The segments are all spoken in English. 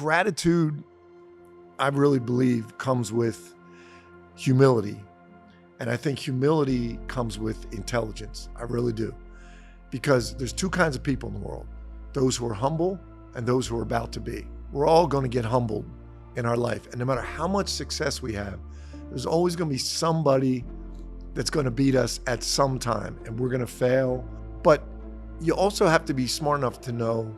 gratitude, I really believe, comes with humility. And I think humility comes with intelligence. I really do. Because there's two kinds of people in the world, those who are humble and those who are about to be. We're all going to get humbled in our life. And no matter how much success we have, there's always going to be somebody that's going to beat us at some time, and we're going to fail. But you also have to be smart enough to know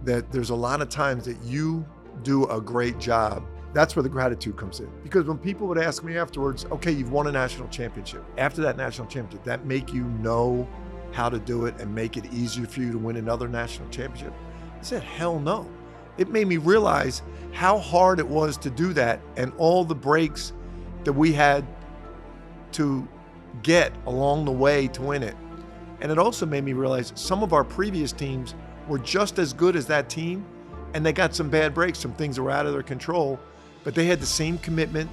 that there's a lot of times that you do a great job. That's where the gratitude comes in. Because when people would ask me afterwards, okay, you've won a national championship. After that national championship, that make you know how to do it and make it easier for you to win another national championship? I said, hell no. It made me realize how hard it was to do that and all the breaks that we had to get along the way to win it. And it also made me realize some of our previous teams were just as good as that team, and they got some bad breaks, some things that were out of their control, but they had the same commitment,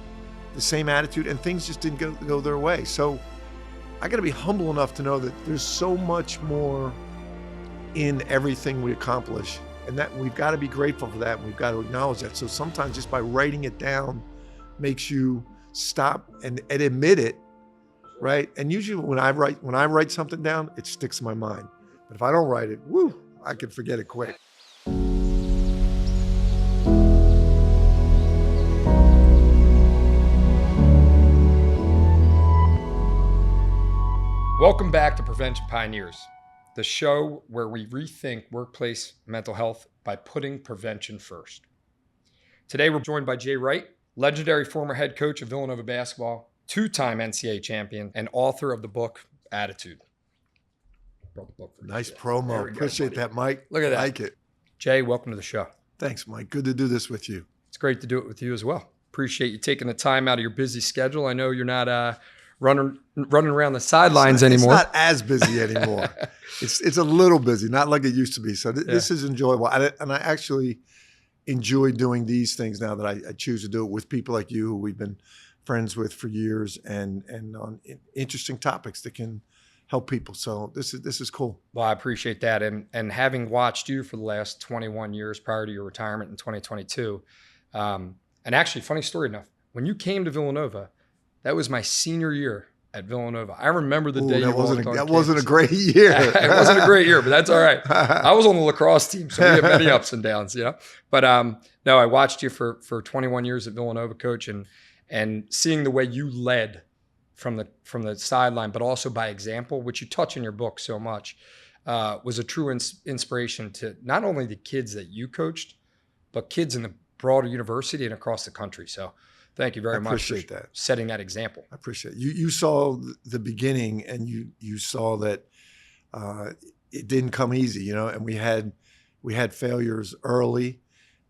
the same attitude, and things just didn't go their way. So I got to be humble enough to know that there's so much more in everything we accomplish, and that we've got to be grateful for that, and we've got to acknowledge that. So sometimes just by writing it down makes you stop and admit it, right? And usually when I write something down, it sticks in my mind. But if I don't write it, I can forget it quick. Welcome back to Prevention Pioneers, the show where we rethink workplace mental health by putting prevention first. Today, we're joined by Jay Wright, legendary former head coach of Villanova basketball, two-time NCAA champion, and author of the book, Attitude. Nice promo. Appreciate that, Mike. Look at that. Like it. Jay, welcome to the show. Thanks, Mike. Good to do this with you. It's great to do it with you as well. Appreciate you taking the time out of your busy schedule. I know you're not running around the sidelines anymore. It's not as busy anymore. It's a little busy, not like it used to be. So this is enjoyable. And I actually enjoy doing these things now that I choose to do it with people like you, who we've been friends with for years, and on interesting topics that can help people. So this is cool. Well, I appreciate that. And having watched you for the last 21 years prior to your retirement in 2022, and actually, funny story enough, when you came to Villanova, that was my senior year at Villanova. I remember the day you walked on campus. That wasn't a great year. It wasn't a great year, but that's all right. I was on the lacrosse team, so we had many ups and downs, you know. But no, I watched you for 21 years at Villanova, coach, and seeing the way you led from the sideline, but also by example, which you touch in your book so much, was a true inspiration to not only the kids that you coached, but kids in the broader university and across the country. So thank you very much for setting that example. I appreciate it. You saw the beginning, and you saw that it didn't come easy, you know, and we had failures early,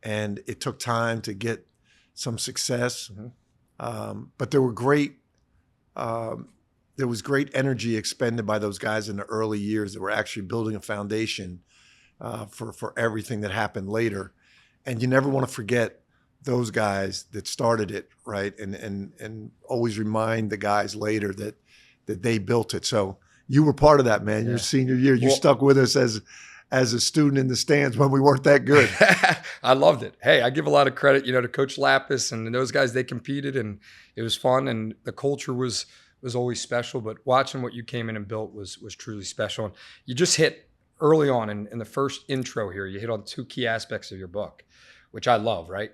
and it took time to get some success. Mm-hmm. But there was great energy expended by those guys in the early years that were actually building a foundation for everything that happened later. And you never want to forget those guys that started it, right? And always remind the guys later that they built it. So you were part of that, man. Yeah. Your senior year, you stuck with us as a student in the stands when we weren't that good. I loved it. Hey, I give a lot of credit, to Coach Lapis and those guys. They competed, and it was fun, and the culture was always special. But watching what you came in and built was truly special. And you just hit early on in the first intro here. You hit on two key aspects of your book, which I love. Right?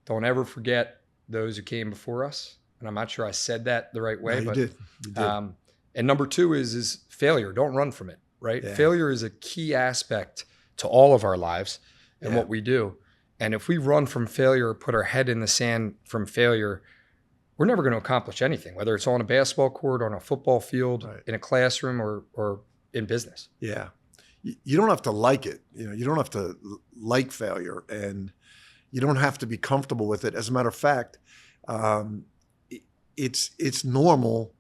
Don't ever forget those who came before us. And I'm not sure I said that the right way, no, but you did. And number two is failure. Don't run from it. Right? Yeah. Failure is a key aspect to all of our lives and what we do. And if we run from failure or put our head in the sand from failure, we're never going to accomplish anything, whether it's on a basketball court, on a football field, right, in a classroom, or in business. Yeah. You don't have to like it. You don't have to like failure, and you don't have to be comfortable with it. As a matter of fact, it's normal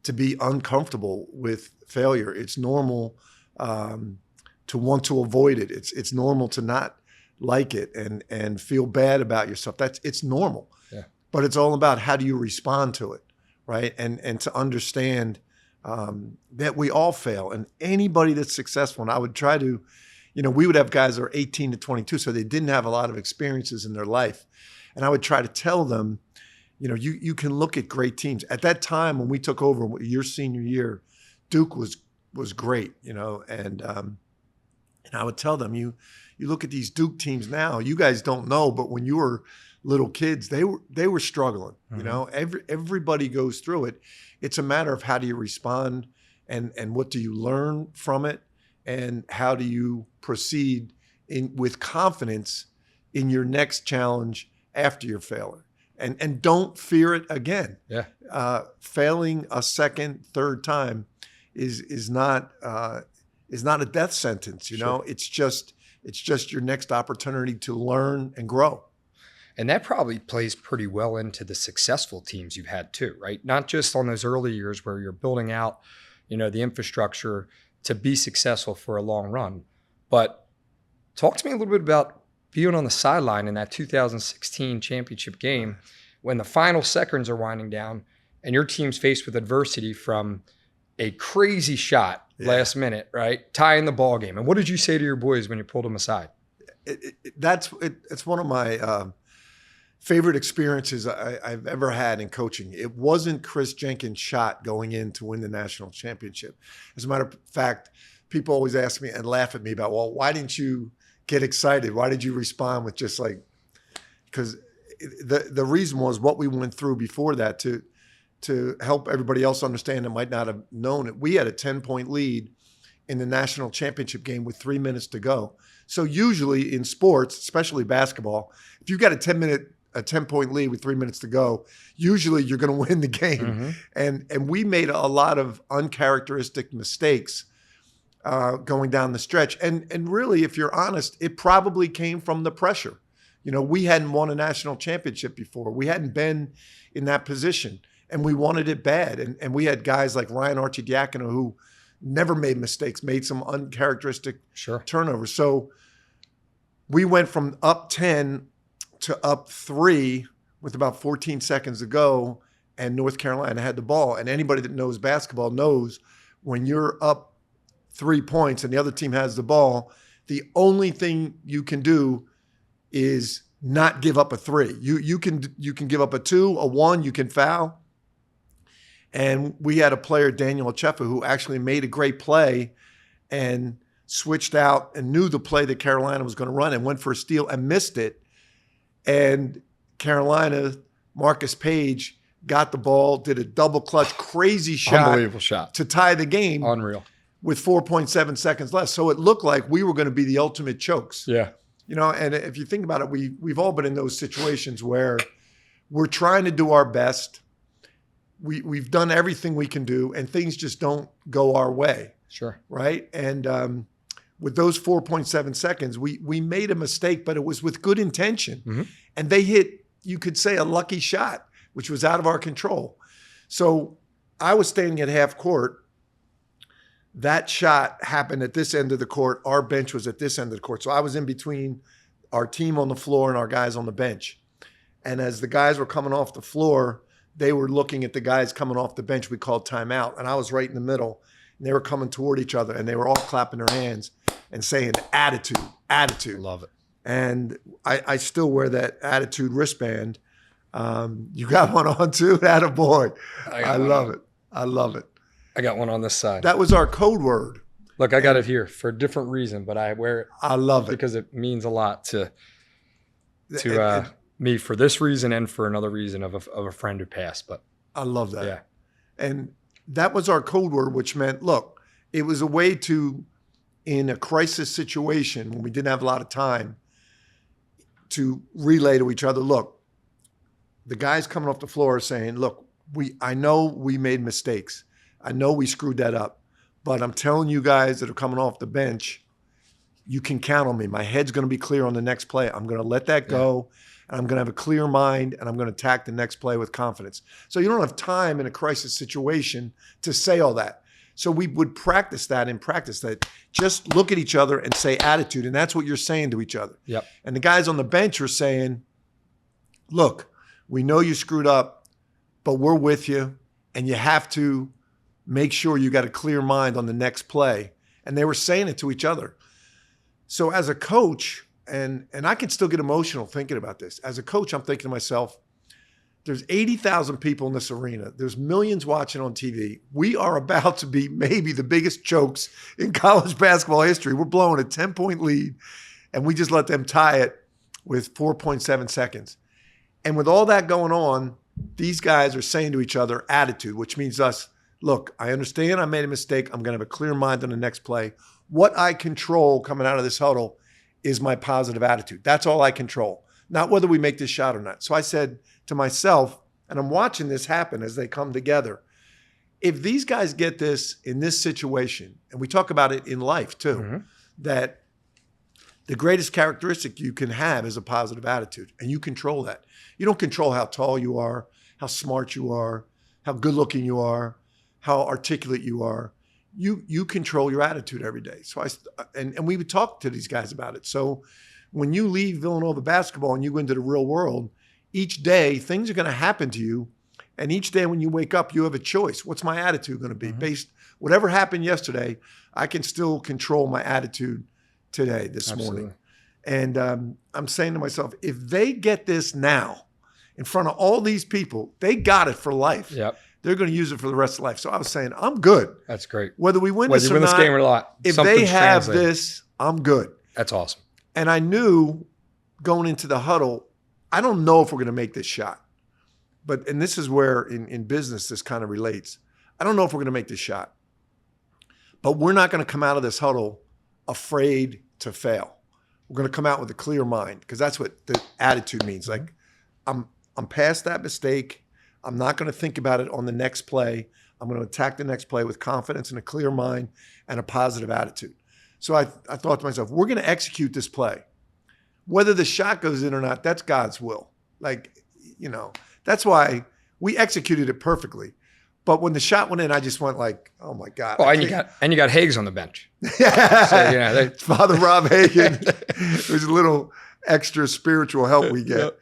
to be uncomfortable with failure. It's normal to want to avoid it. It's normal to not like it and feel bad about yourself. It's normal. Yeah. But it's all about how do you respond to it, right? And to understand that we all fail, and anybody that's successful. And I would try to we would have guys that are 18 to 22, so they didn't have a lot of experiences in their life. And I would try to tell them, you can look at great teams. At that time when we took over your senior year, Duke was great, and I would tell them, you look at these Duke teams now, you guys don't know, but when you were little kids, they were struggling. Everybody goes through it. It's a matter of how do you respond and what do you learn from it, and how do you proceed with confidence in your next challenge after your failure. And don't fear it again. Yeah. Failing a second, third time is not a death sentence. Sure. It's just your next opportunity to learn and grow. And that probably plays pretty well into the successful teams you've had too, right? Not just on those early years where you're building out, the infrastructure to be successful for a long run. But talk to me a little bit about being on the sideline in that 2016 championship game when the final seconds are winding down and your team's faced with adversity from a crazy shot last minute, right? Tying the ball game. And what did you say to your boys when you pulled them aside? It's one of my favorite experiences I've ever had in coaching. It wasn't Chris Jenkins' shot going in to win the national championship. As a matter of fact, people always ask me and laugh at me about, well, why didn't you get excited? Why did you respond with just because the reason was what we went through before that to help everybody else understand that might not have known it. We had a 10-point lead in the national championship game with 3 minutes to go. So usually in sports, especially basketball, if you've got a 10-point lead with 3 minutes to go, usually you're going to win the game. Mm-hmm. And we made a lot of uncharacteristic mistakes going down the stretch. And really, if you're honest, it probably came from the pressure. We hadn't won a national championship before. We hadn't been in that position, and we wanted it bad. And we had guys like Ryan Archidiakono who never made mistakes, made some uncharacteristic turnovers. So we went from up 10 to up 3 with about 14 seconds to go, and North Carolina had the ball. And anybody that knows basketball knows when you're up 3 points and the other team has the ball, the only thing you can do is not give up a 3. You can give up a 2, a 1, you can foul. And we had a player, Daniel Achefa, who actually made a great play and switched out and knew the play that Carolina was going to run and went for a steal and missed it. And Carolina, Marcus Page, got the ball, did a double clutch, crazy shot. Unbelievable shot. To tie the game. Unreal. With 4.7 seconds left. So it looked like we were going to be the ultimate chokes. Yeah. And if you think about it, we've all been in those situations where we're trying to do our best. We've done everything we can do, and things just don't go our way. Sure. Right? And with those 4.7 seconds, we made a mistake, but it was with good intention. Mm-hmm. And they hit, you could say, a lucky shot, which was out of our control. So I was standing at half court. That shot happened at this end of the court. Our bench was at this end of the court. So I was in between our team on the floor and our guys on the bench. And as the guys were coming off the floor, they were looking at the guys coming off the bench. We called timeout. And I was right in the middle. And they were coming toward each other. And they were all clapping their hands and saying, attitude, attitude. Love it. And I still wear that attitude wristband. You got one on too? Attaboy. I love it. I love it. I got one on this side. That was our code word. Look, I got it here for a different reason, but I wear it. I love it because it means a lot to me for this reason and for another reason of a friend who passed. But I love that. Yeah, and that was our code word, which meant, look, it was a way to, in a crisis situation when we didn't have a lot of time, to relay to each other. Look, the guys coming off the floor are saying, look, I know we made mistakes. I know we screwed that up, but I'm telling you guys that are coming off the bench, you can count on me. My head's going to be clear on the next play. I'm going to let that go, and I'm going to have a clear mind, and I'm going to attack the next play with confidence. So you don't have time in a crisis situation to say all that. So we would practice that and practice that. Just look at each other and say attitude, and that's what you're saying to each other. Yep. And the guys on the bench are saying, look, we know you screwed up, but we're with you, and you have to make sure you got a clear mind on the next play. And they were saying it to each other. So as a coach, and I can still get emotional thinking about this. As a coach, I'm thinking to myself, there's 80,000 people in this arena. There's millions watching on TV. We are about to be maybe the biggest chokes in college basketball history. We're blowing a 10-point lead, and we just let them tie it with 4.7 seconds. And with all that going on, these guys are saying to each other, attitude, which means us, look, I understand I made a mistake. I'm going to have a clear mind on the next play. What I control coming out of this huddle is my positive attitude. That's all I control, not whether we make this shot or not. So I said to myself, and I'm watching this happen as they come together, if these guys get this in this situation, and we talk about it in life too, that the greatest characteristic you can have is a positive attitude, and you control that. You don't control how tall you are, how smart you are, how good looking you are, how articulate you are. You control your attitude every day. So and we would talk to these guys about it. So when you leave Villanova basketball and you go into the real world, each day things are going to happen to you, and each day when you wake up, you have a choice. What's my attitude going to be? Based whatever happened yesterday, I can still control my attitude today, this morning. And I'm saying to myself, if they get this now in front of all these people, they got it for life. Yep. They're going to use it for the rest of life. So I was saying, I'm good. That's great. Whether we win this or not, game or not, if they have this, I'm good. That's awesome. And I knew going into the huddle, I don't know if we're going to make this shot. And this is where in business this kind of relates. I don't know if we're going to make this shot. But we're not going to come out of this huddle afraid to fail. We're going to come out with a clear mind, because that's what the attitude means. Like, I'm past that mistake. I'm not going to think about it on the next play. I'm going to attack the next play with confidence and a clear mind and a positive attitude. So I thought to myself, we're going to execute this play. Whether the shot goes in or not, that's God's will. Like, that's why we executed it perfectly. But when the shot went in, I just went like, oh my God. Oh, and you got Hagues on the bench. Yeah. So, Father Rob Hagen. There's a little extra spiritual help we get.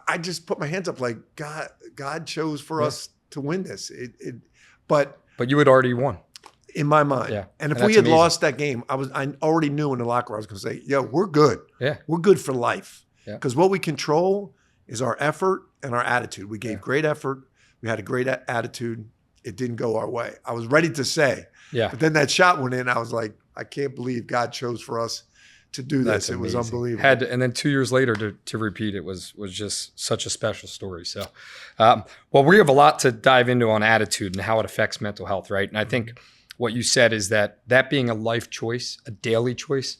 I just put my hands up like, God chose for us to win this. But you had already won. In my mind. Yeah. And if we had lost that game, I already knew in the locker room, I was going to say, yo, we're good. Yeah. We're good for life. Yeah. Because what we control is our effort and our attitude. We gave great effort. We had a great attitude. It didn't go our way. I was ready to say. Yeah. But then that shot went in. I was like, I can't believe God chose for us to do this. It was unbelievable. And then 2 years later to repeat it was just such a special story. So, well, we have a lot to dive into on attitude and how it affects mental health, right? And I think what you said is that being a life choice, a daily choice,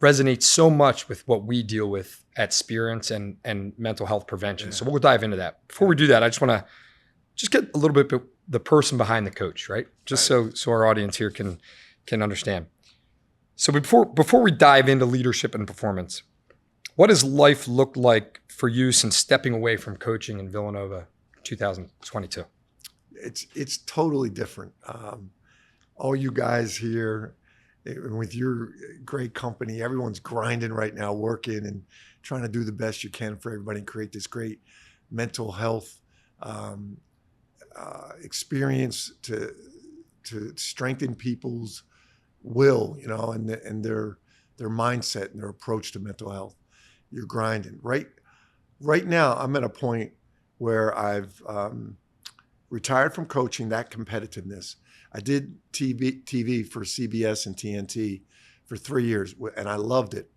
resonates so much with what we deal with at Spirence and mental health prevention. Yeah. So we'll dive into that. Before we do that, I just want to get a little bit the person behind the coach, right? Just so our audience here can understand. So before we dive into leadership and performance, what does life look like for you since stepping away from coaching in Villanova 2022? It's totally different. All you guys here with your great company, everyone's grinding right now, working and trying to do the best you can for everybody and create this great mental health experience to strengthen people's will, and their mindset and their approach to mental health. You're grinding. Right now, I'm at a point where I've retired from coaching, that competitiveness. I did TV for CBS and TNT for 3 years, and I loved it.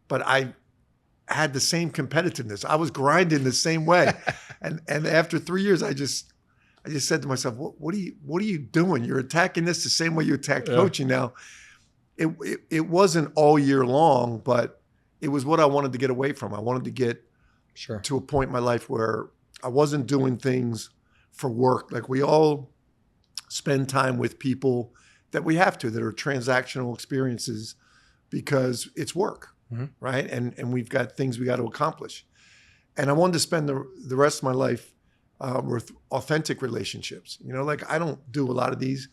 But I had the same competitiveness. I was grinding the same way. and after 3 years, I just said to myself, what are you doing? You're attacking this the same way you attacked coaching. Now, it wasn't all year long, but it was what I wanted to get away from. I wanted to get to a point in my life where I wasn't doing things for work. Like, we all spend time with people that we have to, that are transactional experiences because it's work, right? And we've got things we got to accomplish. And I wanted to spend the rest of my life with authentic relationships. Like, I don't do a lot of these.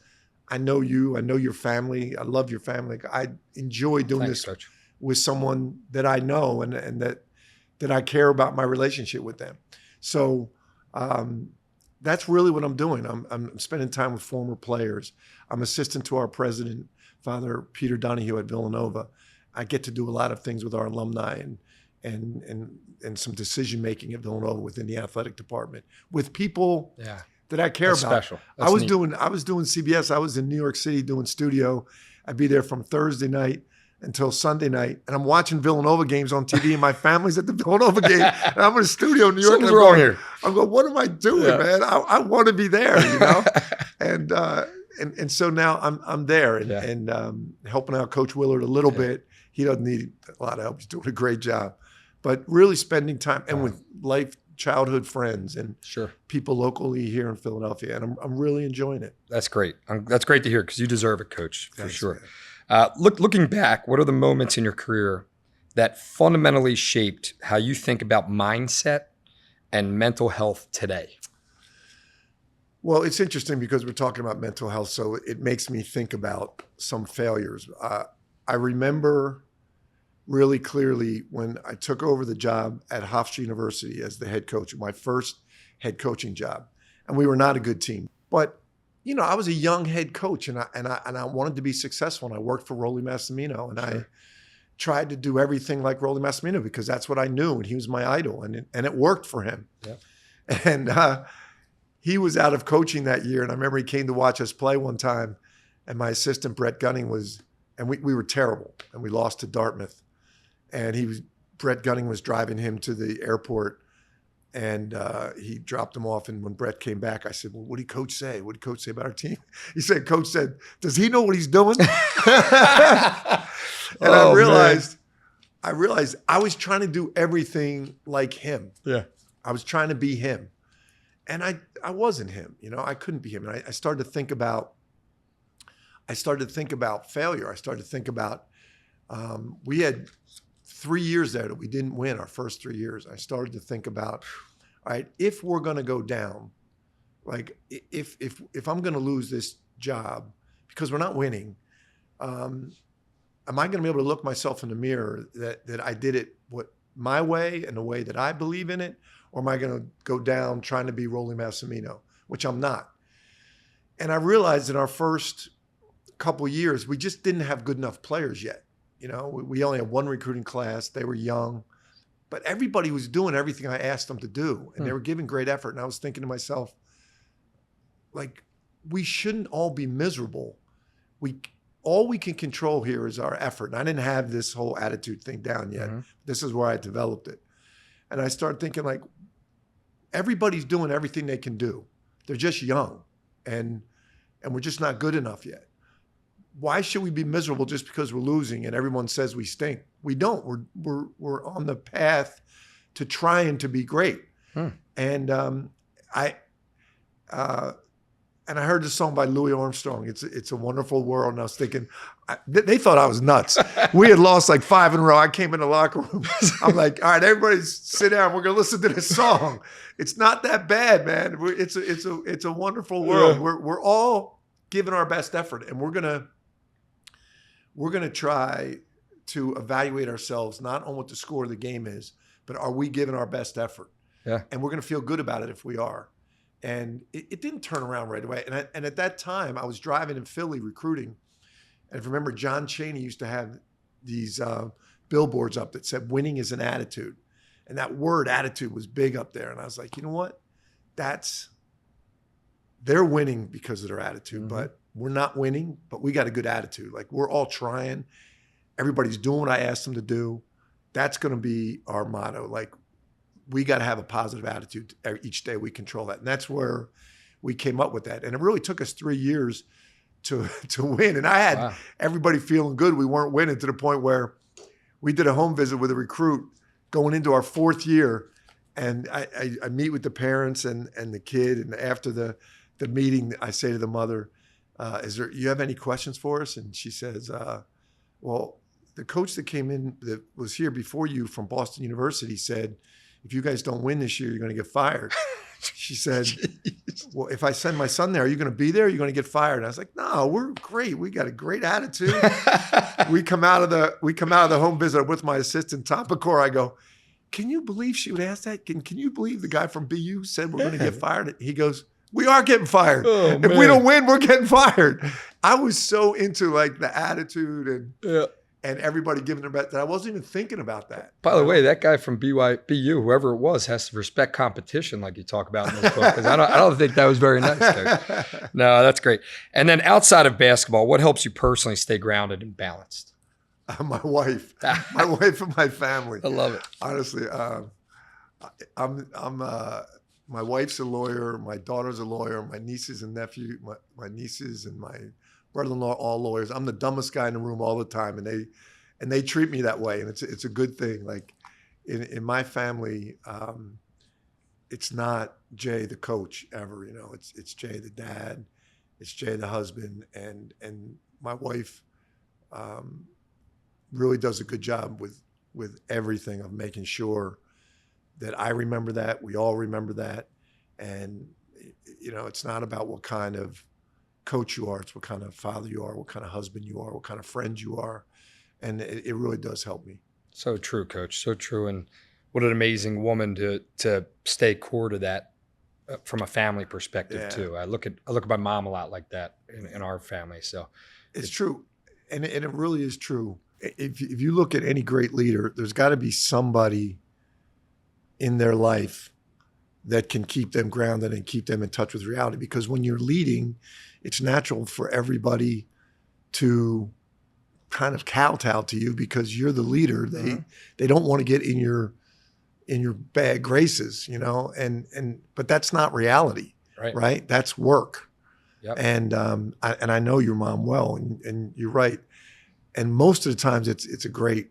I know you. I know your family. I love your family. Like, I enjoy doing this with someone that I know and that I care about my relationship with them. So that's really what I'm doing. I'm spending time with former players. I'm assistant to our president Father Peter Donahue at Villanova, I get to do a lot of things with our alumni and some decision making at Villanova within the athletic department with people that I care That's about. special. That's neat. I was doing CBS. I was in New York City doing studio. I'd be there from Thursday night until Sunday night, and I'm watching Villanova games on TV, and my family's at the Villanova game, and I'm in a studio in New York. Something's wrong here. I'm going, what am I doing, man? I want to be there, and so now I'm there and helping out Coach Willard a little bit. He doesn't need a lot of help. He's doing a great job, but really spending time and with childhood friends and people locally here in Philadelphia, and I'm really enjoying it. That's great. That's great to hear because you deserve it, Coach, for sure. Looking back, what are the moments in your career that fundamentally shaped how you think about mindset and mental health today? Well, it's interesting because we're talking about mental health, so it makes me think about some failures. I remember really clearly when I took over the job at Hofstra University as the head coach, my first head coaching job, and we were not a good team. But I was a young head coach, and I wanted to be successful, and I worked for Rolly Massimino, and I tried to do everything like Rolly Massimino because that's what I knew, and he was my idol, and it worked for him. Yeah. And he was out of coaching that year, and I remember he came to watch us play one time, and my assistant Brett Gunning and we were terrible, and we lost to Dartmouth, and Brett Gunning was driving him to the airport. And he dropped him off. And when Brett came back, I said, well, what did Coach say? What did Coach say about our team? He said, Coach said, does he know what he's doing? And I realized I was trying to do everything like him. Yeah. I was trying to be him. And I wasn't him. I couldn't be him. And I started to think about failure. I started to think about, we had 3 years there that we didn't win our first 3 years. I started to think about, all right, if we're going to go down, like if I'm going to lose this job because we're not winning, am I going to be able to look myself in the mirror that I did it my way and the way that I believe in it, or am I going to go down trying to be Rolly Massimino, which I'm not? And I realized in our first couple years, we just didn't have good enough players yet. We only had one recruiting class. They were young, but everybody was doing everything I asked them to do, and they were giving great effort. And I was thinking to myself, like, we shouldn't all be miserable. All we can control here is our effort. And I didn't have this whole attitude thing down yet. Mm-hmm. This is where I developed it. And I started thinking, like, everybody's doing everything they can do. They're just young, and we're just not good enough yet. Why should we be miserable just because we're losing and everyone says we stink? We don't. We're on the path to trying to be great. And I heard this song by Louis Armstrong. It's a Wonderful World. And I was thinking, they thought I was nuts. We had lost like 5 in a row. I came in the locker room. I'm like, all right, everybody sit down. We're gonna listen to this song. It's not that bad, man. It's a wonderful world. Yeah. We're all giving our best effort, and we're gonna try to evaluate ourselves not on what the score of the game is, but are we giving our best effort? Yeah. And we're going to feel good about it if we are. And it didn't turn around right away. And at that time, I was driving in Philly recruiting. And if you remember, John Chaney used to have these billboards up that said, winning is an attitude. And that word attitude was big up there. And I was like, you know what? They're winning because of their attitude, but we're not winning, but we got a good attitude. Like, we're all trying. Everybody's doing what I asked them to do. That's going to be our motto. Like, we got to have a positive attitude each day. We control that. And that's where we came up with that. And it really took us 3 years to win. And I had everybody feeling good. We weren't winning to the point where we did a home visit with a recruit going into our 4th year. And I meet with the parents and the kid. And after the meeting, I say to the mother, you have any questions for us? And she says, well, the coach that came in that was here before you from Boston University said, if you guys don't win this year, you're going to get fired. She said, well, if I send my son there, are you going to be there? Or are you going to get fired? And I was like, no, we're great. We got a great attitude. we come out of the home visit with my assistant, Tom Pecor. I go, can you believe she would ask that? Can you believe the guy from BU said we're going to get fired? He goes, We are getting fired. Oh, if we don't win, we're getting fired. I was so into like the attitude and everybody giving their best that I wasn't even thinking about that. By the way, that guy from BU, whoever it was, has to respect competition like you talk about in this book, because I don't think that was very nice, Coach. No, that's great. And then outside of basketball, what helps you personally stay grounded and balanced? My wife and my family. I love it. Honestly, my wife's a lawyer. My daughter's a lawyer. My nieces and nephew, my nieces and my brother-in-law, all lawyers. I'm the dumbest guy in the room all the time, and they treat me that way, and it's a good thing. Like in my family, it's not Jay the coach ever. You know, it's Jay the dad, it's Jay the husband, and my wife really does a good job with everything of making sure that I remember that, we all remember that, and you know, it's not about what kind of coach you are, it's what kind of father you are, what kind of husband you are, what kind of friend you are, and it really does help me. So true, Coach, so true. And what an amazing woman to stay core to that from a family perspective too. I look at my mom a lot like that in our family. So it's true, and it really is true. If you look at any great leader, there's got to be somebody in their life that can keep them grounded and keep them in touch with reality. Because when you're leading, it's natural for everybody to kind of kowtow to you because you're the leader. They don't want to get in your bad graces, you know, but that's not reality, right? That's work. Yep. And I know your mom well, and you're right. And most of the times it's a great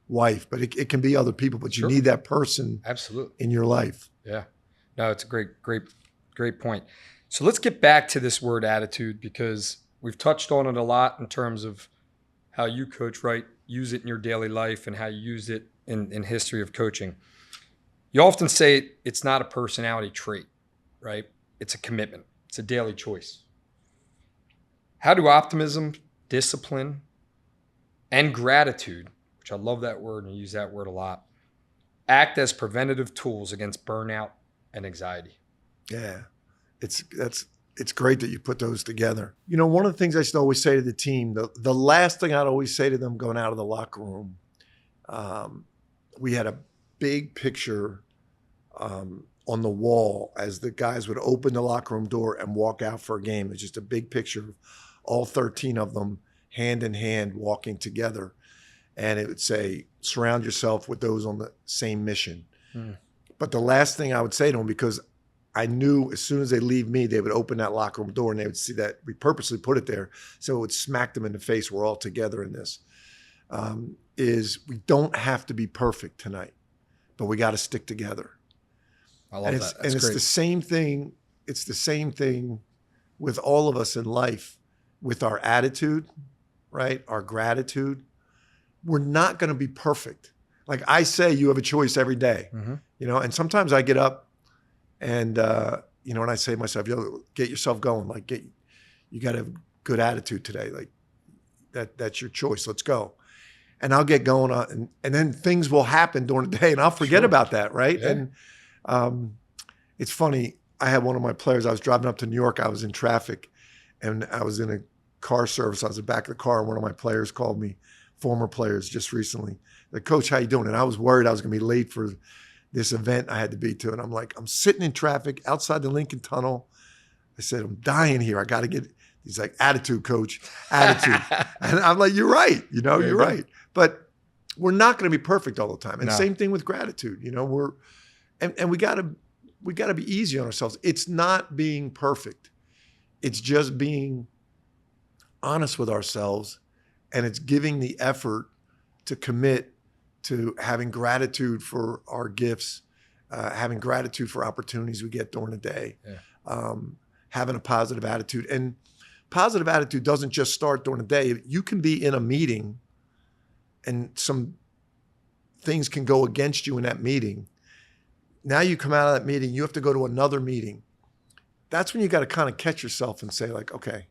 wife, but it can be other people, but you need that person in your life. Yeah. No, it's a great point. So let's get back to this word attitude, because we've touched on it a lot in terms of how you, Coach Wright, use it in your daily life and how you use it in history of coaching. You often say it's not a personality trait, right? It's a commitment. It's a daily choice. How do optimism, discipline, and gratitude, which I love that word and I use that word a lot, act as preventative tools against burnout and anxiety? Yeah, it's great that you put those together. You know, one of the things I used to always say to the team, the last thing I'd always say to them going out of the locker room, we had a big picture on the wall as the guys would open the locker room door and walk out for a game. It's just a big picture of all 13 of them hand in hand walking together. And it would say, surround yourself with those on the same mission. But the last thing I would say to them, because I knew as soon as they leave me, they would open that locker room door and they would see that we purposely put it there. So it would smack them in the face. We're all together in this. Is we don't have to be perfect tonight, but we got to stick together. I love that. And it's the same thing. It's the same thing with all of us in life, with our attitude, right? Our gratitude. We're not going to be perfect. Like I say, you have a choice every day, you know, and sometimes I get up and, you know, and I say to myself, get yourself going. Like you got to have good attitude today. Like that's your choice. Let's go. And I'll get going on, and then things will happen during the day and I'll forget about that. Right. Yeah. And it's funny. I had one of my players, I was driving up to New York. I was in traffic and I was in a car service. I was in the back of the car and one of my players called me, former players just recently. Like, Coach, how you doing? And I was worried I was going to be late for this event I had to be to. And I'm like, I'm sitting in traffic outside the Lincoln Tunnel. I said, I'm dying here. I got to get, he's like, attitude, Coach, attitude. And I'm like, you're right. You know, you're right. But we're not going to be perfect all the time. And same thing with gratitude. You know, and we got to be easy on ourselves. It's not being perfect. It's just being honest with ourselves. And it's giving the effort to commit to having gratitude for our gifts, having gratitude for opportunities we get during the day, having a positive attitude. And positive attitude doesn't just start during the day. You can be in a meeting and some things can go against you in that meeting. Now you come out of that meeting, you have to go to another meeting. That's when you got to kind of catch yourself and say like, okay,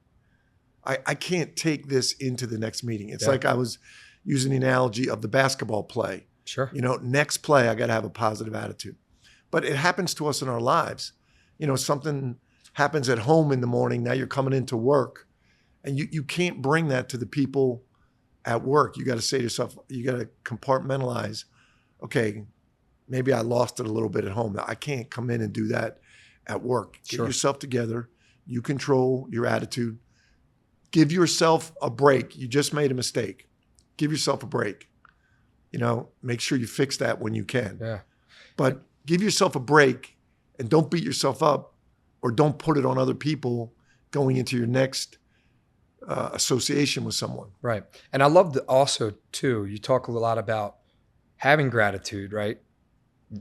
I can't take this into the next meeting. It's like I was using the analogy of the basketball play. Sure. You know, next play, I got to have a positive attitude. But it happens to us in our lives. You know, something happens at home in the morning, now you're coming into work. And you can't bring that to the people at work. You got to say to yourself, you got to compartmentalize, okay, maybe I lost it a little bit at home. I can't come in and do that at work. Get yourself together. You control your attitude. Give yourself a break. You just made a mistake. Give yourself a break. Make sure you fix that when you can. Yeah. But give yourself a break and don't beat yourself up or don't put it on other people going into your next association with someone. Right. And I love also too, you talk a lot about having gratitude, right?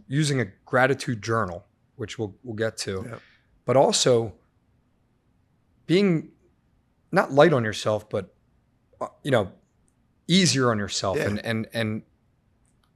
Using a gratitude journal, which we'll get to, but also being not light on yourself, but easier on yourself and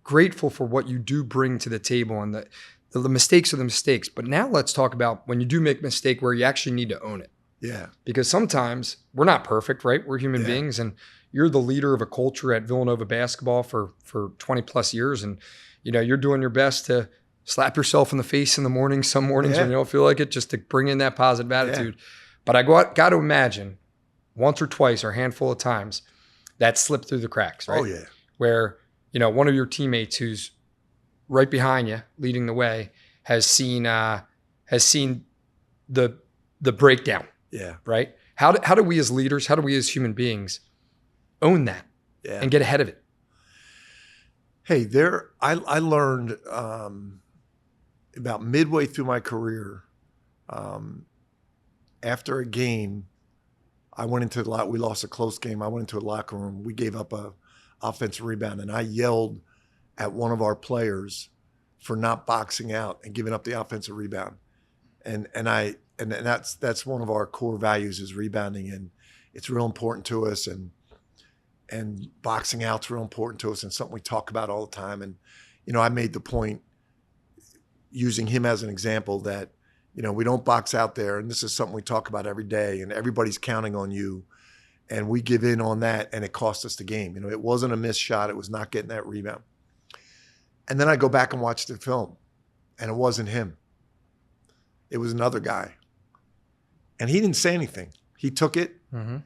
grateful for what you do bring to the table, and the mistakes are the mistakes. But now let's talk about when you do make a mistake where you actually need to own it. Yeah. Because sometimes we're not perfect, right? We're human beings, and you're the leader of a culture at Villanova basketball for 20 plus years. And, you're doing your best to slap yourself in the face in the morning, some mornings when you don't feel like it, just to bring in that positive attitude. Yeah. But I got to imagine once or twice or a handful of times that slipped through the cracks, right? Oh, yeah. Where, one of your teammates who's right behind you, leading the way, has seen the breakdown. Yeah. Right. How do we as leaders, how do we as human beings own that and get ahead of it? Hey, I learned about midway through my career, after a game, I went into we lost a close game. I went into a locker room. We gave up a offensive rebound, and I yelled at one of our players for not boxing out and giving up the offensive rebound. And that's one of our core values is rebounding, and it's real important to us. And boxing out's real important to us, and something we talk about all the time. And I made the point, using him as an example, that we don't box out there, and this is something we talk about every day, and everybody's counting on you, and we give in on that, and it cost us the game. It wasn't a missed shot; it was not getting that rebound. And then I go back and watch the film, and it wasn't him. It was another guy. And he didn't say anything. He took it. Mm-hmm.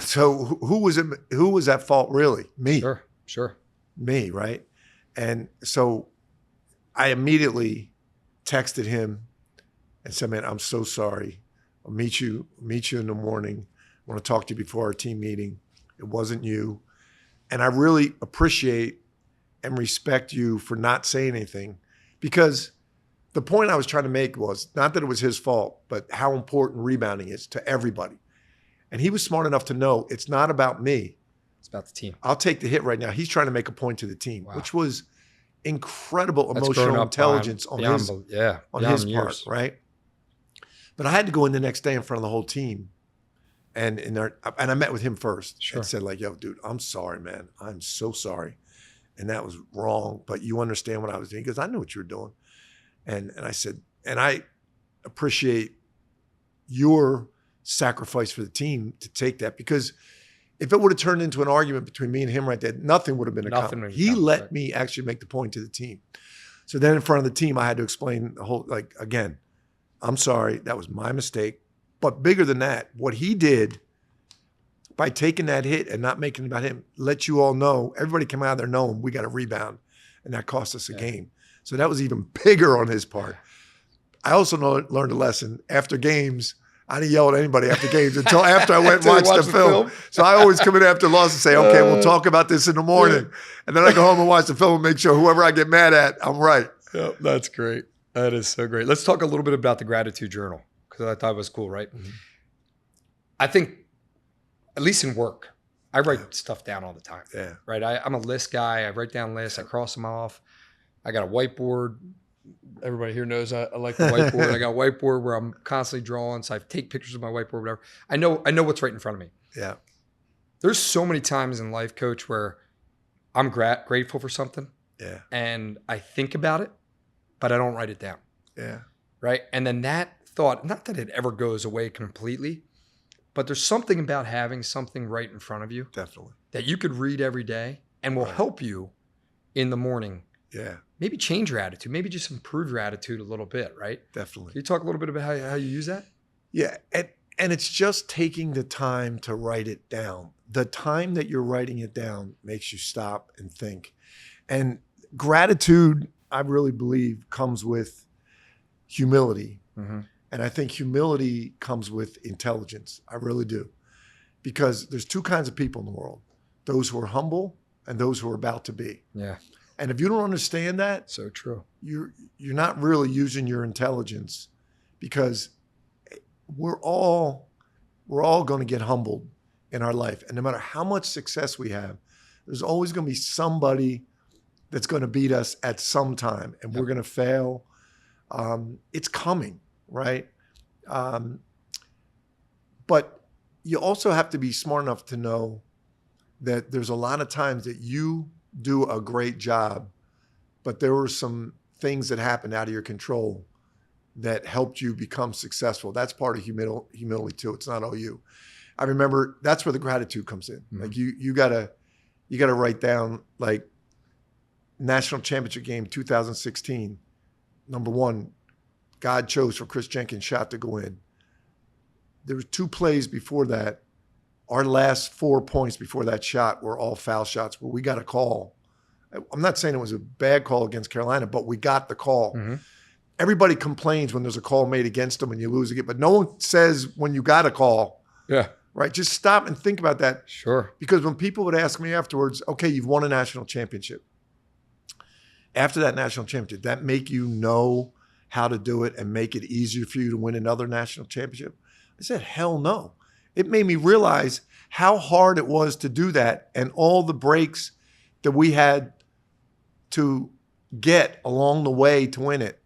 So who was it? Who was at fault really? Me. Sure. Me, right? And so I immediately texted him and said, man, I'm so sorry. I'll meet you in the morning. I want to talk to you before our team meeting. It wasn't you. And I really appreciate and respect you for not saying anything, because the point I was trying to make was not that it was his fault, but how important rebounding is to everybody. And he was smart enough to know it's not about me. It's about the team. I'll take the hit right now. He's trying to make a point to the team, which was incredible emotional intelligence on his part, right? But I had to go in the next day in front of the whole team. And I met with him first and said, like, yo, dude, I'm sorry, man. I'm so sorry. And that was wrong. But you understand what I was doing? Because I knew what you were doing. And I said, and I appreciate your sacrifice for the team to take that, because if it would have turned into an argument between me and him right there, nothing would have been accomplished. He let me actually make the point to the team. So then in front of the team, I had to explain the whole, like, again, I'm sorry, that was my mistake. But bigger than that, what he did by taking that hit and not making it about him, let you all know, everybody came out of there knowing we got a rebound, and that cost us a game. So that was even bigger on his part. I also learned a lesson. After games, I didn't yell at anybody after games until after I went and watched the film. So I always come in after loss and say, okay, we'll talk about this in the morning. And then I go home and watch the film and make sure whoever I get mad at, I'm right. Yep, that's great. That is so great. Let's talk a little bit about the gratitude journal, because I thought it was cool, right? Mm-hmm. I think, at least in work, I write stuff down all the time. Yeah. Right? I'm a list guy. I write down lists. I cross them off. I got a whiteboard. Everybody here knows I like the whiteboard. I got a whiteboard where I'm constantly drawing. So I take pictures of my whiteboard, whatever. I know what's right in front of me. Yeah. There's so many times in life, Coach, where I'm grateful for something. Yeah. And I think about it, but I don't write it down. Yeah. Right. And then that thought, not that it ever goes away completely, but there's something about having something right in front of you. Definitely. That you could read every day and will help you in the morning Yeah, maybe change your attitude, maybe just improve your attitude a little bit, right? definitely. Can you talk a little bit about how you use that? Yeah, and it's just taking the time to write it down. The time that you're writing it down makes you stop and think. And gratitude, I really believe, comes with humility. Mm-hmm. And I think humility comes with intelligence. I really do. Because there's two kinds of people in the world, those who are humble and those who are about to be. Yeah. And if you don't understand that, So true. you're not really using your intelligence, because we're all going to get humbled in our life. And no matter how much success we have, there's always going to be somebody that's going to beat us at some time, and we're going to fail. It's coming, right? But you also have to be smart enough to know that there's a lot of times that you do a great job, but there were some things that happened out of your control that helped you become successful. That's part of humility too. It's not all you. I remember that's where the gratitude comes in. Mm-hmm. Like you gotta write down, like, national championship game 2016. Number one, God chose for Chris Jenkins' shot to go in. There were 2 plays before that. Our last 4 points before that shot were all foul shots where we got a call. I'm not saying it was a bad call against Carolina, but we got the call. Mm-hmm. Everybody complains when there's a call made against them and you lose again, but no one says when you got a call. Yeah. Right? Just stop and think about that. Sure. Because when people would ask me afterwards, okay, you've won a national championship. After that national championship, did that make you know how to do it and make it easier for you to win another national championship? I said, hell no. It made me realize how hard it was to do that and all the breaks that we had to get along the way to win it.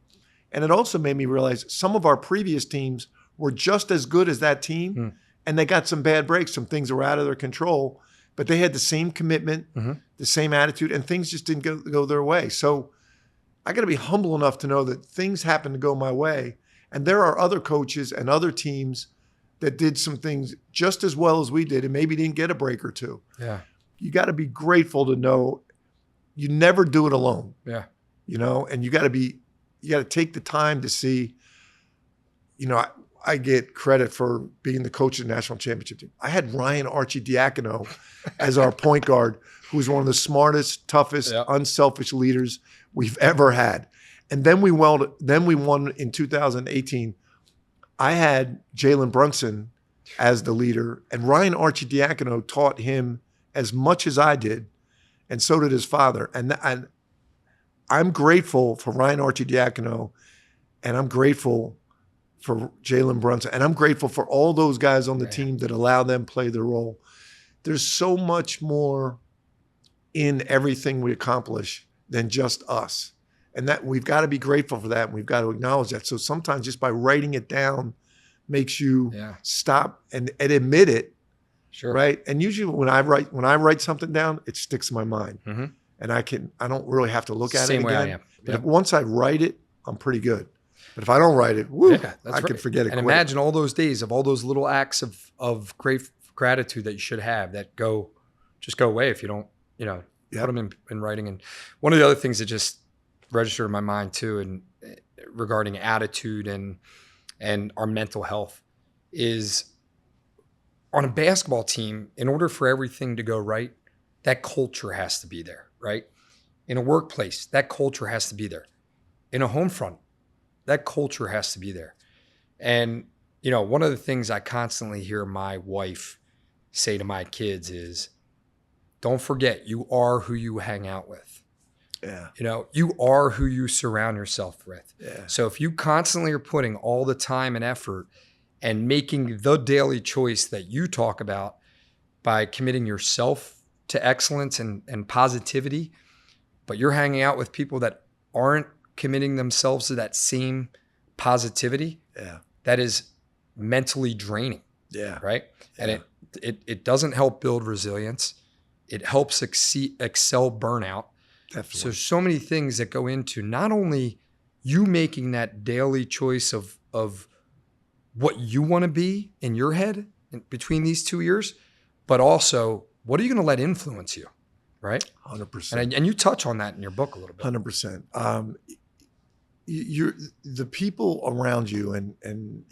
And it also made me realize some of our previous teams were just as good as that team, and they got some bad breaks, some things that were out of their control, but they had the same commitment, the same attitude, and things just didn't go their way. So I got to be humble enough to know that things happen to go my way, and there are other coaches and other teams that did some things just as well as we did and maybe didn't get a break or two. Yeah. You got to be grateful to know you never do it alone. Yeah. And you got to take the time to see, I get credit for being the coach of the national championship team. I had Ryan Archidiakono as our point guard, who was one of the smartest, toughest, unselfish leaders we've ever had. And then we won in 2018. I had Jalen Brunson as the leader, and Ryan Archidiakono taught him as much as I did, and so did his father. And I'm grateful for Ryan Archidiakono, and I'm grateful for Jalen Brunson, and I'm grateful for all those guys on the team that allow them play their role. There's so much more in everything we accomplish than just us. And that we've got to be grateful for that, and we've got to acknowledge that. So sometimes just by writing it down makes you stop and admit it. Sure. Right. And usually when I write something down, it sticks in my mind. Mm-hmm. And I don't really have to look at it again. Same way I am. But once I write it, I'm pretty good. But if I don't write it, I can forget it. And imagine all those days of all those little acts of great gratitude that you should have that just go away if you don't, put them in writing. And one of the other things that just registered in my mind too, and regarding attitude and our mental health, is on a basketball team, in order for everything to go right, that culture has to be there, right? In a workplace, that culture has to be there. In a home front, that culture has to be there. And, one of the things I constantly hear my wife say to my kids is, don't forget, you are who you hang out with. Yeah. You are who you surround yourself with. Yeah. So if you constantly are putting all the time and effort and making the daily choice that you talk about by committing yourself to excellence and positivity, but you're hanging out with people that aren't committing themselves to that same positivity, that is mentally draining. Yeah. Right. Yeah. And it doesn't help build resilience. It helps excel burnout. Definitely. So many things that go into not only you making that daily choice of what you want to be in your head between these 2 years, but also what are you going to let influence you? right? 100%. And you touch on that in your book a little bit. 100%. You're the people around you, and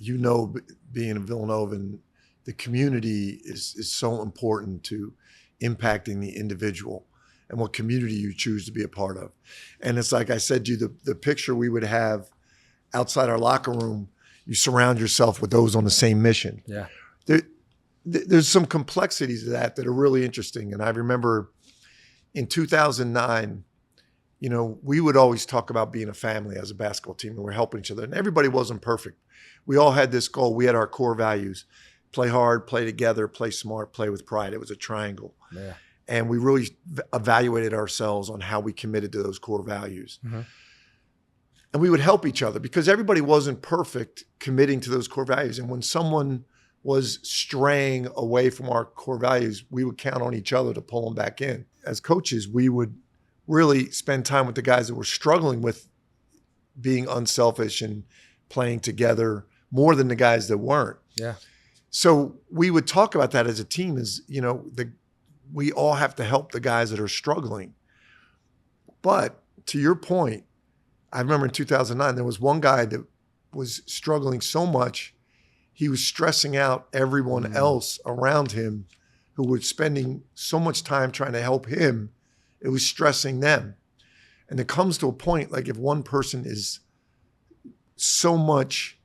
being in Villanova, and the community is so important to impacting the individual and what community you choose to be a part of. And it's like I said to you, the picture we would have outside our locker room, you surround yourself with those on the same mission. Yeah. There's some complexities to that are really interesting. And I remember in 2009, we would always talk about being a family as a basketball team, and we're helping each other. And everybody wasn't perfect. We all had this goal. We had our core values: play hard, play together, play smart, play with pride. It was a triangle. Yeah. And we really evaluated ourselves on how we committed to those core values. Mm-hmm. And we would help each other because everybody wasn't perfect committing to those core values. And when someone was straying away from our core values, we would count on each other to pull them back in. As coaches, we would really spend time with the guys that were struggling with being unselfish and playing together more than the guys that weren't. Yeah. So we would talk about that as a team we all have to help the guys that are struggling. But to your point, I remember in 2009, there was one guy that was struggling so much, he was stressing out everyone else around him who was spending so much time trying to help him. It was stressing them. And it comes to a point, like if one person is such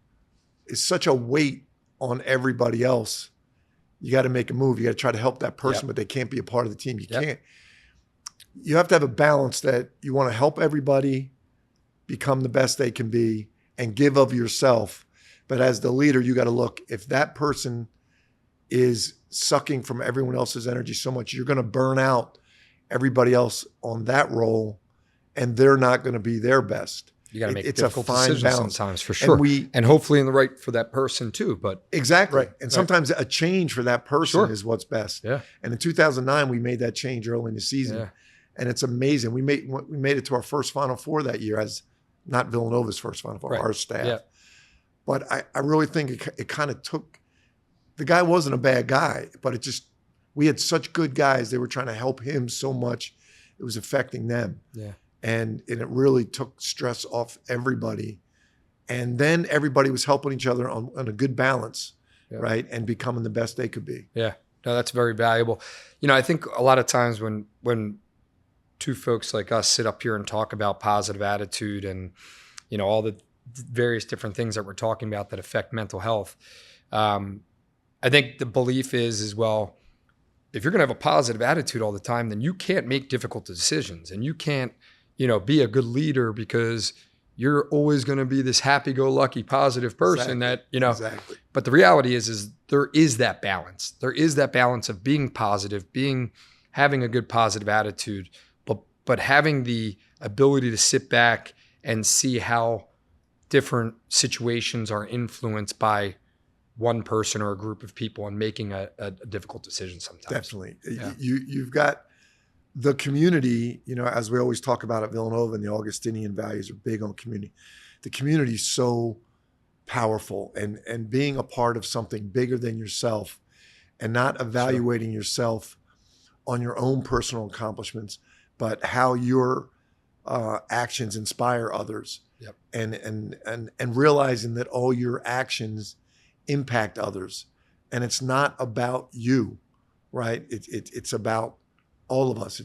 a weight on everybody else, you got to make a move. You got to try to help that person, but they can't be a part of the team. You can't. You have to have a balance that you want to help everybody become the best they can be and give of yourself. But as the leader, you got to look, if that person is sucking from everyone else's energy so much, you're going to burn out everybody else on that role, and they're not going to be their best. You got to make difficult decisions sometimes, for sure. And hopefully in the right for that person too. But exactly. Right. And sometimes a change for that person is what's best. Yeah. And in 2009, we made that change early in the season. Yeah. And it's amazing. We made it to our first Final Four that year, as not Villanova's first Final Four, our staff. Yeah. But I really think it kind of took, the guy wasn't a bad guy, but we had such good guys. They were trying to help him so much. It was affecting them. Yeah. And it really took stress off everybody. And then everybody was helping each other on a good balance, right? And becoming the best they could be. Yeah, no, that's very valuable. I think a lot of times when two folks like us sit up here and talk about positive attitude and, all the various different things that we're talking about that affect mental health, I think the belief is well, if you're going to have a positive attitude all the time, then you can't make difficult decisions, and you can't be a good leader because you're always going to be this happy-go-lucky, positive person Exactly. But the reality is there is that balance. There is that balance of being positive, having a good positive attitude, but having the ability to sit back and see how different situations are influenced by one person or a group of people and making a difficult decision sometimes. Definitely. Yeah. You've got the community, as we always talk about at Villanova, and the Augustinian values are big on community. The community is so powerful, and being a part of something bigger than yourself and not evaluating yourself on your own personal accomplishments, but how your actions inspire others. Yep. And realizing that all your actions impact others. And it's not about you, right? It's about all of us.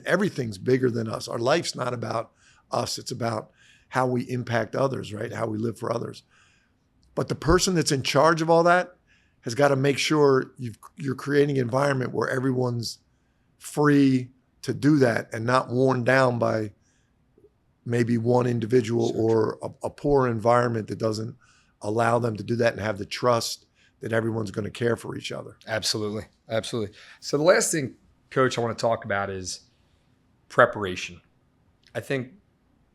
Everything's bigger than us. Our life's not about us. It's about how we impact others, right? How we live for others. But the person that's in charge of all that has got to make sure you're creating an environment where everyone's free to do that and not worn down by maybe one individual or a poor environment that doesn't allow them to do that and have the trust that everyone's going to care for each other. Absolutely. Absolutely. So the last thing, Coach, I want to talk about is preparation. I think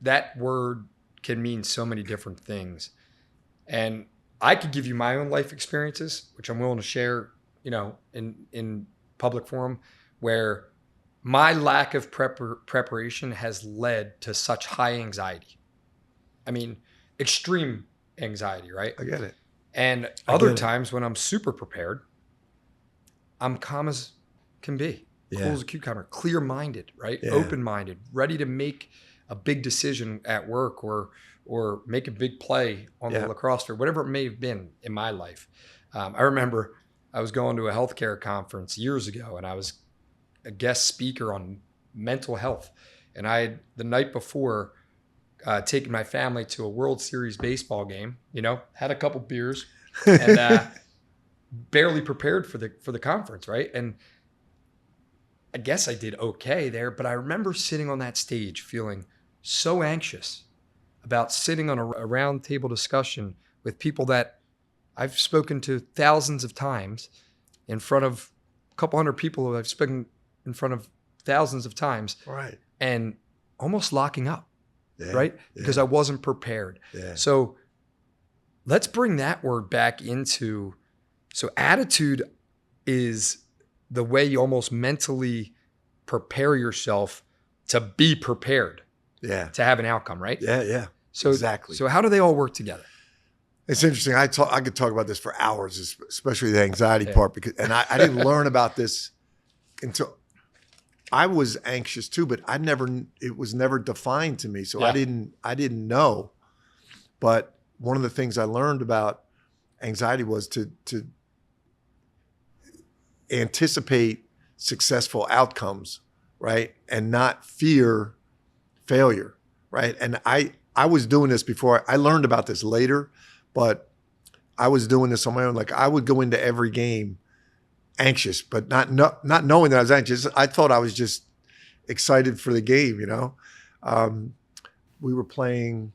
that word can mean so many different things. And I could give you my own life experiences, which I'm willing to share, in public forum, where my lack of preparation has led to such high anxiety. I mean, extreme anxiety, right? I get it. And other times when I'm super prepared, I'm calm as can be. cool as a cucumber, clear-minded, right? Yeah. Open-minded, ready to make a big decision at work or make a big play on the lacrosse field, whatever it may have been in my life. I remember I was going to a healthcare conference years ago, and I was a guest speaker on mental health. And I had, the night before, taken my family to a World Series baseball game, had a couple beers and barely prepared for the conference, right? And I guess I did okay there, but I remember sitting on that stage feeling so anxious about sitting on a round table discussion with people that I've spoken to thousands of times, in front of a couple hundred people who I've spoken in front of thousands of times, right? And almost locking up, right? Because I wasn't prepared. Yeah. So let's bring that word back into, so attitude is the way you almost mentally prepare yourself to be prepared. Yeah. To have an outcome, right? Yeah. So exactly. So how do they all work together? It's interesting. I could talk about this for hours, especially the anxiety part, because I didn't learn about this until I was anxious too, but it was never defined to me. So I didn't know. But one of the things I learned about anxiety was to anticipate successful outcomes, right? And not fear failure, right? And I was doing this before. I learned about this later, but I was doing this on my own. Like I would go into every game anxious, but not knowing that I was anxious. I thought I was just excited for the game, We were playing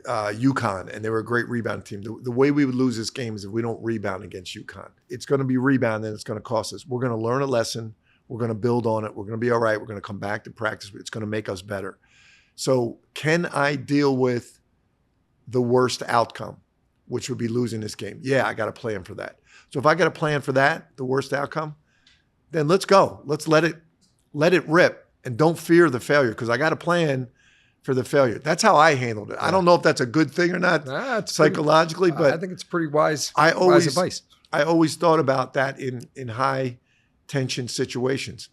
UConn, and they were a great rebound team. The way we would lose this game is if we don't rebound against UConn. It's going to be rebound, and it's going to cost us. We're going to learn a lesson. We're going to build on it. We're going to be all right. We're going to come back to practice. It's going to make us better. So can I deal with the worst outcome, which would be losing this game? Yeah, I got a plan for that. So if I got a plan for that, the worst outcome, then let's go. Let's let it rip, and don't fear the failure, because I got a plan for the failure. That's how I handled it. Yeah. I don't know if that's a good thing or not psychologically, but I think it's pretty wise advice. I always thought about that in high tension situations.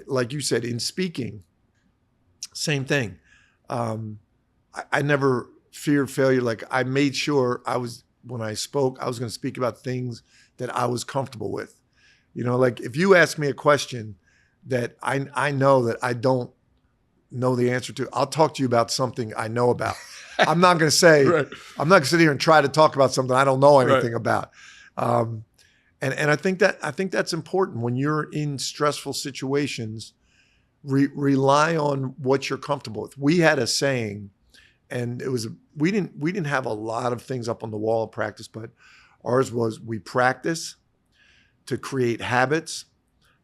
Like you said, in speaking, same thing. I never feared failure. Like I made sure when I spoke, I was going to speak about things that I was comfortable with. Like if you ask me a question that I know that I don't know the answer to, I'll talk to you about something I know about. I'm not going to say, I'm not going to sit here and try to talk about something I don't know anything about. And I think that's important when you're in stressful situations. Rely on what you're comfortable with. We had a saying, and it was we didn't have a lot of things up on the wall of practice, but ours was, we practice to create habits.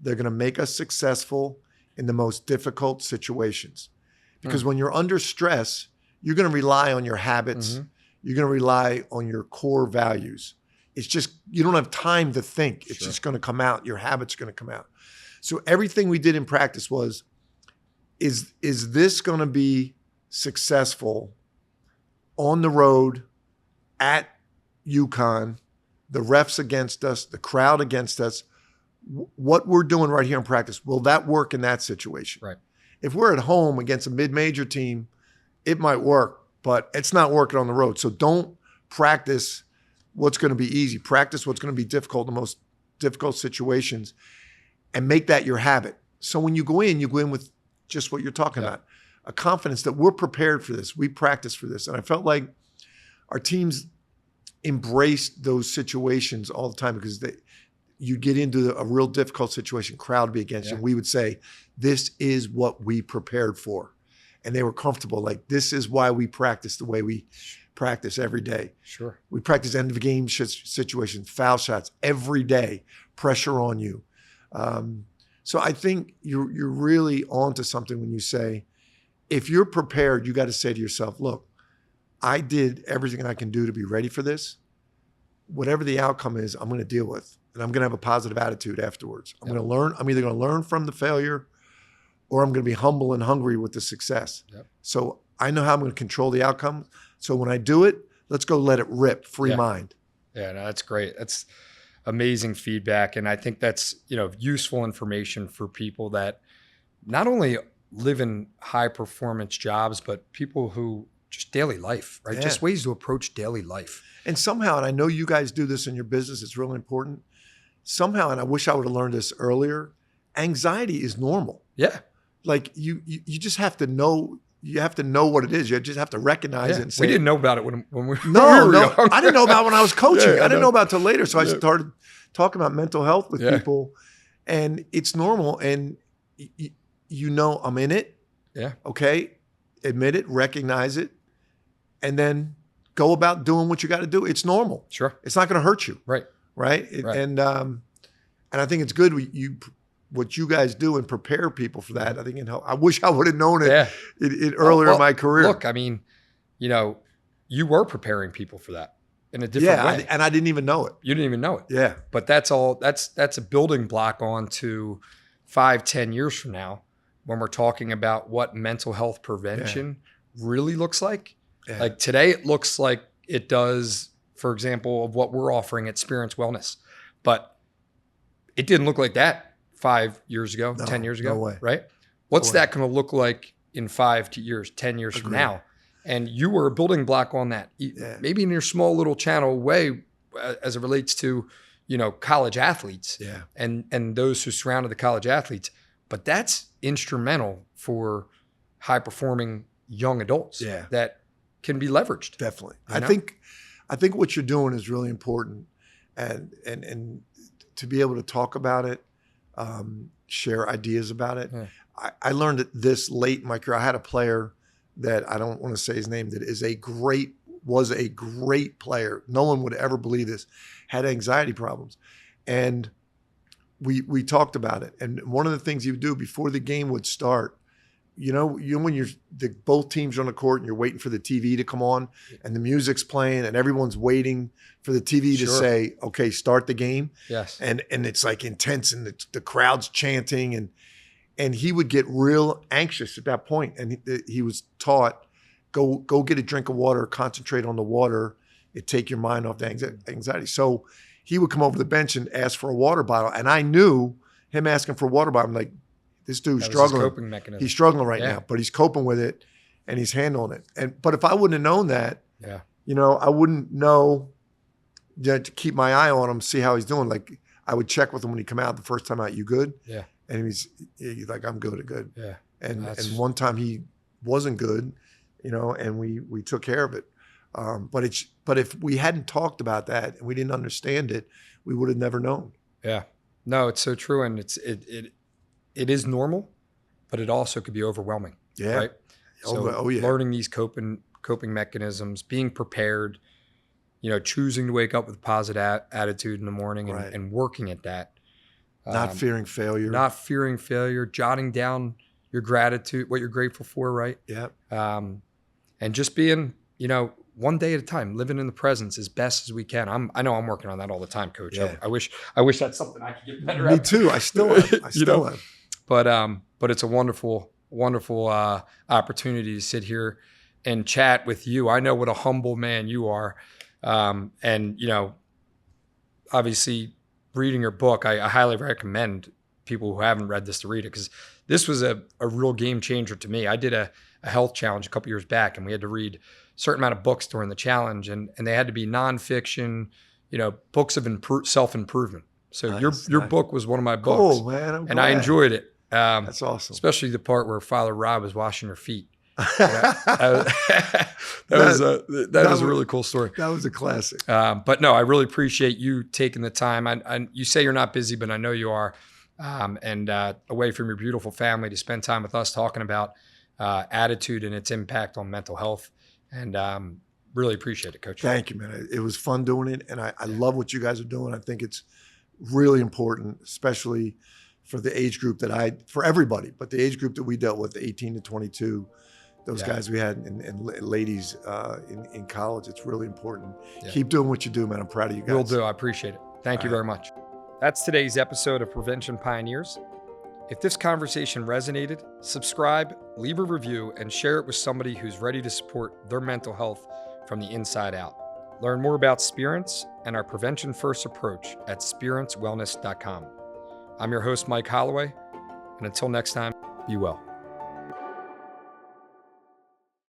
They're going to make us successful in the most difficult situations. Because when you're under stress, you're going to rely on your habits. Mm-hmm. You're going to rely on your core values. It's just, you don't have time to think. It's just going to come out. Your habits are going to come out. So everything we did in practice was, is this going to be successful on the road at UConn, the refs against us, the crowd against us? What we're doing right here in practice, will that work in that situation? Right. If we're at home against a mid-major team, it might work, but it's not working on the road. So don't practice what's going to be easy. Practice what's going to be difficult, the most difficult situations, and make that your habit. So when you go in with just what you're talking about, a confidence that we're prepared for this. We practice for this. And I felt like our teams embraced those situations all the time, because you get into a real difficult situation, crowd would be against you. And we would say, this is what we prepared for. And they were comfortable. Like, this is why we practice the way we practice every day. Sure. We practice end of game situations, foul shots every day, pressure on you. So I think you're really onto something when you say, if you're prepared, you got to say to yourself, look, I did everything I can do to be ready for this. Whatever the outcome is, I'm going to deal with. And I'm going to have a positive attitude afterwards. I'm going to learn. I'm either going to learn from the failure, or I'm going to be humble and hungry with the success. Yep. So I know how I'm going to control the outcome. So when I do it, let's go let it rip, free mind. Yeah, no, that's great. amazing feedback. And I think that's, useful information for people that not only live in high performance jobs, but people who just daily life, right? Yeah. Just ways to approach daily life. And somehow, and I know you guys do this in your business, it's really important. Somehow, and I wish I would have learned this earlier, anxiety is normal. Yeah. Like you just have to know. You have to know what it is. You just have to recognize it and say. We didn't know about it when we No, were no, young. I didn't know about it when I was coaching. Yeah, I didn't know about it till later. So I Yeah. started talking about mental health with Yeah. people, and it's normal. And I'm in it. Yeah. Okay, admit it, recognize it, and then go about doing what you got to do. It's normal. Sure. It's not going to hurt you. Right. Right. Right. And I think it's good what you guys do and prepare people for that. I think it helps. I wish I would have known it, Yeah. earlier in my career. Look, I mean, you were preparing people for that in a different way. And I didn't even know it. You didn't even know it. Yeah. But that's a building block on to 5-10 years from now when we're talking about what mental health prevention really looks like. Yeah. Like today, it looks like it does, for example, of what we're offering at Spirence Wellness. But it didn't look like that 5 years ago, 10 years ago, no way. right? What's No way. that going to look like in 5 years, 10 years from Agreed. now? And you were a building block on that, maybe in your small little channel way as it relates to, college athletes and those who surrounded the college athletes. But that's instrumental for high performing young adults that can be leveraged. Definitely. You know? I think what you're doing is really important, and to be able to talk about it, share ideas about it. Yeah. I learned this late in my career. I had a player that I don't want to say his name, that was a great player. No one would ever believe this, had anxiety problems. And we talked about it. And one of the things he would do before the game would start, when both teams are on the court and you're waiting for the TV to come on and the music's playing and everyone's waiting for the TV to say, okay, start the game. Yes. And it's like intense and the crowd's chanting and he would get real anxious at that point. And he was taught, go get a drink of water, concentrate on the water. It take your mind off the anxiety. So he would come over the bench and ask for a water bottle. And I knew him asking for a water bottle. I'm like, this dude's struggling. Coping mechanism. He's struggling right now, but he's coping with it and he's handling it. But if I wouldn't have known that, I wouldn't know to keep my eye on him, see how he's doing. Like I would check with him when he come out the first time out, you good? Yeah. And he's like, I'm good. Yeah. And one time he wasn't good, and we took care of it. But if we hadn't talked about that and we didn't understand it, we would have never known. Yeah. No, it's so true. And it is normal, but it also could be overwhelming. Yeah. Right. So learning these coping mechanisms, being prepared, choosing to wake up with a positive attitude in the morning and working at that. Not fearing failure. Jotting down your gratitude, what you're grateful for. Right. Yeah. And just being, one day at a time, living in the presence as best as we can. I know I'm working on that all the time, Coach. Yeah. I wish that's something I could get better at. Me too. I still am. But it's a wonderful opportunity to sit here and chat with you. I know what a humble man you are. And obviously reading your book, I highly recommend people who haven't read this to read it, because this was a real game changer to me. I did a health challenge a couple years back, and we had to read a certain amount of books during the challenge, and they had to be nonfiction, books of self-improvement. So your book was one of my books. Cool, man. I'm glad. And I enjoyed it. That's awesome. Especially the part where Father Rob was washing your feet. That was a really cool story. That was a classic. But no, I really appreciate you taking the time. You say you're not busy, but I know you are. And away from your beautiful family to spend time with us talking about attitude and its impact on mental health. And really appreciate it, Coach. Thank you, man. It was fun doing it. And I love what you guys are doing. I think it's really important, especially for the age group for everybody, but the age group that we dealt with, 18 to 22, those guys we had and ladies in college. It's really important. Yeah. Keep doing what you do, man. I'm proud of you guys. Will do. I appreciate it. Thank you very much. That's today's episode of Prevention Pioneers. If this conversation resonated, subscribe, leave a review, and share it with somebody who's ready to support their mental health from the inside out. Learn more about Spirence and our prevention-first approach at SpirenceWellness.com. I'm your host, Mike Holloway, and until next time, be well.